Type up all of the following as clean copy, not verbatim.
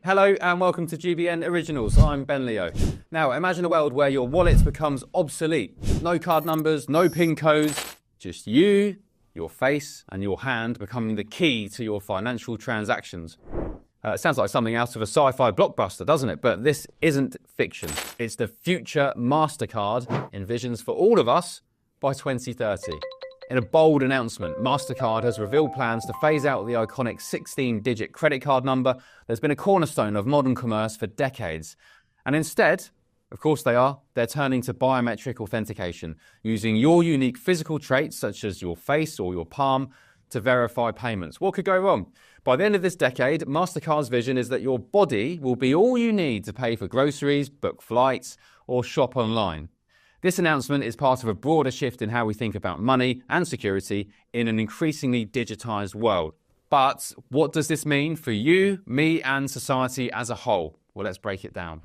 Hello and welcome to GBN Originals. I'm Ben Leo. Now imagine a world where your wallet becomes obsolete. No card numbers, no PIN codes, just you, your face and your hand becoming the key to your financial transactions. It sounds like something out of a sci-fi blockbuster, doesn't it? But this isn't fiction. It's the future MasterCard envisions for all of us by 2030. In a bold announcement, MasterCard has revealed plans to phase out the iconic 16-digit credit card number that's been a cornerstone of modern commerce for decades. And instead, of course they're turning to biometric authentication, using your unique physical traits such as your face or your palm to verify payments. What could go wrong? By the end of this decade, MasterCard's vision is that your body will be all you need to pay for groceries, book flights, or shop online. This announcement is part of a broader shift in how we think about money and security in an increasingly digitized world. But what does this mean for you, me, and society as a whole? Well, let's break it down.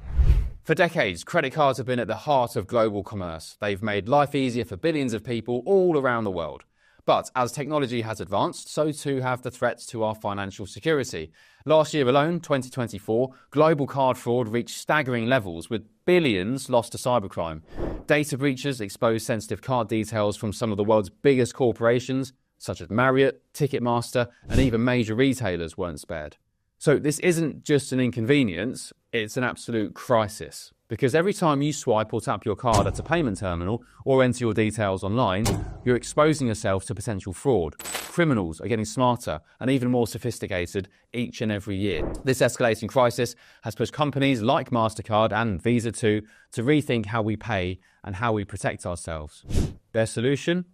For decades, credit cards have been at the heart of global commerce. They've made life easier for billions of people all around the world. But as technology has advanced, so too have the threats to our financial security. Last year alone, 2024, global card fraud reached staggering levels, with billions lost to cybercrime. Data breaches exposed sensitive card details from some of the world's biggest corporations, such as Marriott, Ticketmaster, and even major retailers weren't spared. So this isn't just an inconvenience, it's an absolute crisis. Because every time you swipe or tap your card at a payment terminal or enter your details online, you're exposing yourself to potential fraud. Criminals are getting smarter and even more sophisticated each and every year. This escalating crisis has pushed companies like MasterCard and Visa too to rethink how we pay and how we protect ourselves. Their solution?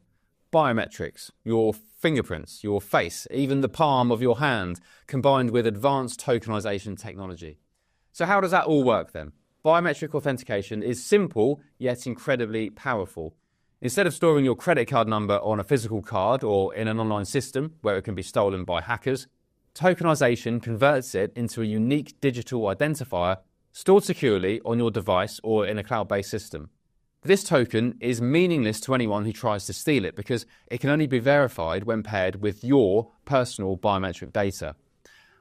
Biometrics. Your fingerprints, your face, even the palm of your hand, combined with advanced tokenization technology. So how does that all work then? Biometric authentication is simple, yet incredibly powerful. Instead of storing your credit card number on a physical card or in an online system where it can be stolen by hackers, tokenization converts it into a unique digital identifier stored securely on your device or in a cloud-based system. This token is meaningless to anyone who tries to steal it because it can only be verified when paired with your personal biometric data.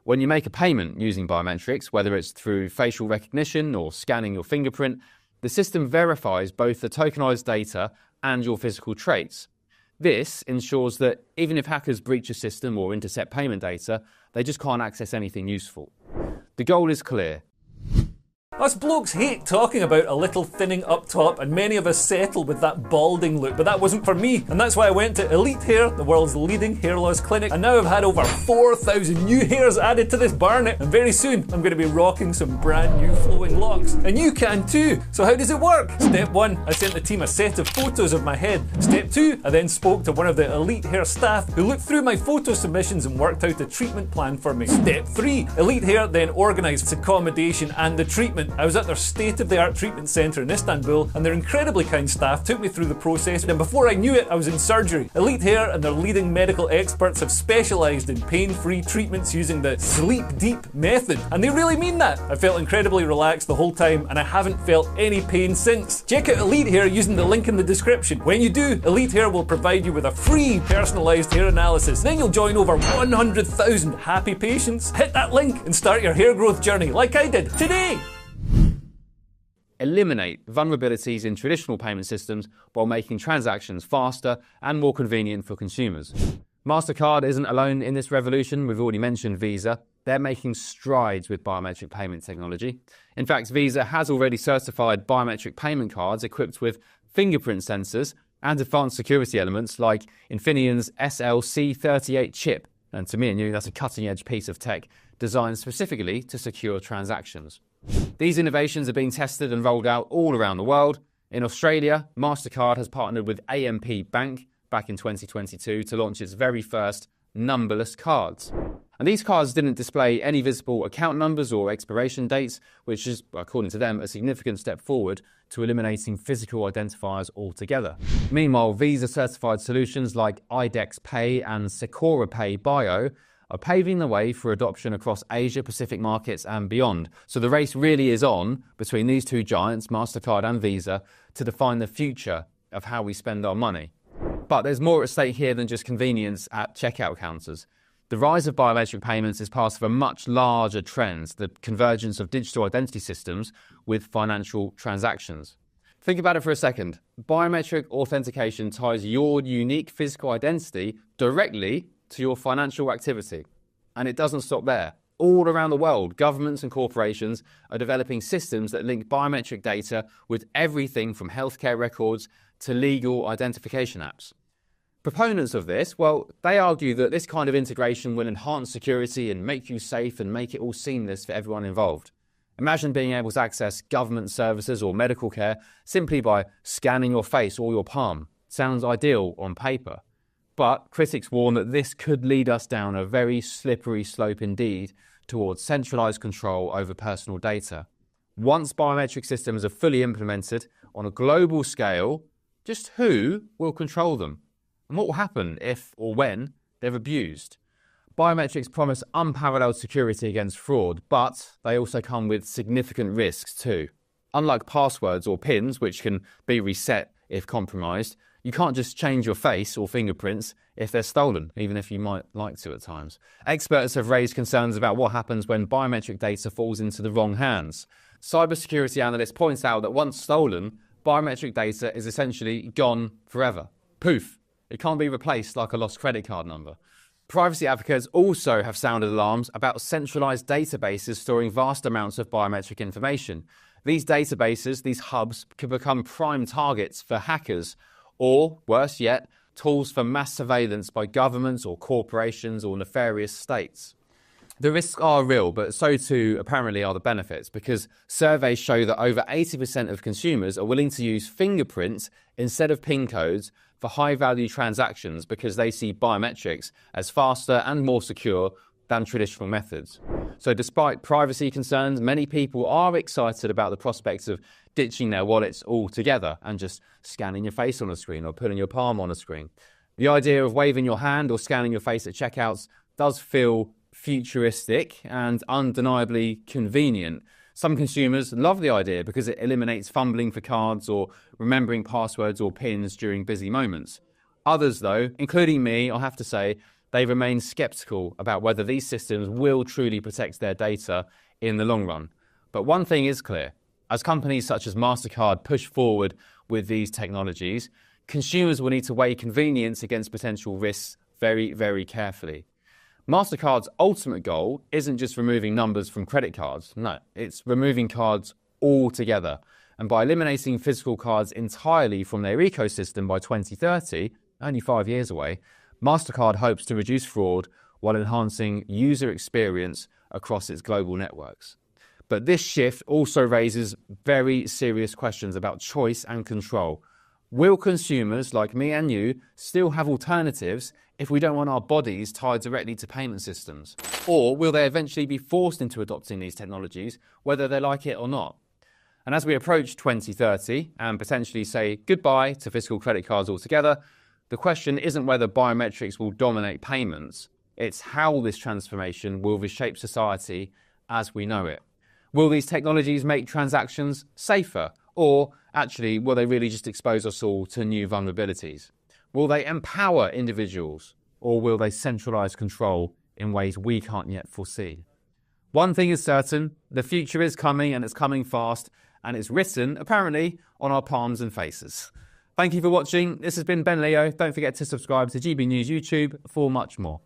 When you make a payment using biometrics, whether it's through facial recognition or scanning your fingerprint, the system verifies both the tokenized data and your physical traits. This ensures that even if hackers breach a system or intercept payment data, they just can't access anything useful. The goal is clear. Us blokes hate talking about a little thinning up top, and many of us settle with that balding look, but that wasn't for me, and that's why I went to Elite Hair, the world's leading hair loss clinic, and now I've had over 4,000 new hairs added to this barnet, and very soon I'm going to be rocking some brand new flowing locks. And you can too! So how does it work? Step 1, I sent the team a set of photos of my head. Step 2, I then spoke to one of the Elite Hair staff who looked through my photo submissions and worked out a treatment plan for me. Step 3, Elite Hair then organised accommodation and the treatment. I was at their state-of-the-art treatment centre in Istanbul, and their incredibly kind staff took me through the process, and before I knew it, I was in surgery. Elite Hair and their leading medical experts have specialised in pain-free treatments using the Sleep Deep method, and they really mean that. I felt incredibly relaxed the whole time, and I haven't felt any pain since. Check out Elite Hair using the link in the description. When you do, Elite Hair will provide you with a free personalised hair analysis. Then you'll join over 100,000 happy patients. Hit that link and start your hair growth journey like I did today. Eliminate vulnerabilities in traditional payment systems while making transactions faster and more convenient for consumers. MasterCard isn't alone in this revolution. We've already mentioned Visa. They're making strides with biometric payment technology. In fact, Visa has already certified biometric payment cards equipped with fingerprint sensors and advanced security elements like Infineon's SLC38 chip. And to me and you, that's a cutting-edge piece of tech designed specifically to secure transactions. These innovations are being tested and rolled out all around the world. In Australia, MasterCard has partnered with AMP Bank back in 2022 to launch its very first numberless cards. And these cards didn't display any visible account numbers or expiration dates, which is, according to them, a significant step forward to eliminating physical identifiers altogether. Meanwhile, Visa-certified solutions like IDEX Pay and Secora Pay Bio are paving the way for adoption across Asia, Pacific markets and beyond. So the race really is on between these two giants, MasterCard and Visa, to define the future of how we spend our money. But there's more at stake here than just convenience at checkout counters. The The rise of biometric payments is part of a much larger trend, the convergence of digital identity systems with financial transactions. Think about it for a second. Biometric authentication ties your unique physical identity directly to your financial activity. And it doesn't stop there. All around the world, governments and corporations are developing systems that link biometric data with everything from healthcare records to legal identification apps. Proponents of this, well, they argue that this kind of integration will enhance security and make you safe and make it all seamless for everyone involved. Imagine being able to access government services or medical care simply by scanning your face or your palm. Sounds ideal on paper. But critics warn that this could lead us down a very slippery slope indeed towards centralised control over personal data. Once biometric systems are fully implemented on a global scale, just who will control them? And what will happen if or when they're abused? Biometrics promise unparalleled security against fraud, but they also come with significant risks too. Unlike passwords or PINs, which can be reset if compromised, you can't just change your face or fingerprints if they're stolen, even if you might like to at times. Experts have raised concerns about what happens when biometric data falls into the wrong hands. Cybersecurity analysts point out that once stolen, biometric data is essentially gone forever. Poof! It can't be replaced like a lost credit card number. Privacy advocates also have sounded alarms about centralised databases storing vast amounts of biometric information. These databases, these hubs, can become prime targets for hackers, or, worse yet, tools for mass surveillance by governments or corporations or nefarious states. The risks are real, but so too apparently are the benefits, because surveys show that over 80% of consumers are willing to use fingerprints instead of PIN codes for high-value transactions because they see biometrics as faster and more secure than traditional methods. So despite privacy concerns, many people are excited about the prospects of ditching their wallets altogether and just scanning your face on a screen or putting your palm on a screen. The idea of waving your hand or scanning your face at checkouts does feel futuristic and undeniably convenient. Some consumers love the idea because it eliminates fumbling for cards or remembering passwords or PINs during busy moments. Others, though, including me, I'll have to say, they remain sceptical about whether these systems will truly protect their data in the long run. But one thing is clear. As companies such as MasterCard push forward with these technologies, consumers will need to weigh convenience against potential risks very, very carefully. MasterCard's ultimate goal isn't just removing numbers from credit cards. No, it's removing cards altogether. And by eliminating physical cards entirely from their ecosystem by 2030, only 5 years away, MasterCard hopes to reduce fraud while enhancing user experience across its global networks. But this shift also raises very serious questions about choice and control. Will consumers like me and you still have alternatives if we don't want our bodies tied directly to payment systems? Or will they eventually be forced into adopting these technologies, whether they like it or not? And as we approach 2030 and potentially say goodbye to physical credit cards altogether, the question isn't whether biometrics will dominate payments, it's how this transformation will reshape society as we know it. Will these technologies make transactions safer? Or actually, will they really just expose us all to new vulnerabilities? Will they empower individuals? Or will they centralise control in ways we can't yet foresee? One thing is certain, the future is coming and it's coming fast, and it's written, apparently, on our palms and faces. Thank you for watching. This has been Ben Leo. Don't forget to subscribe to GB News YouTube for much more.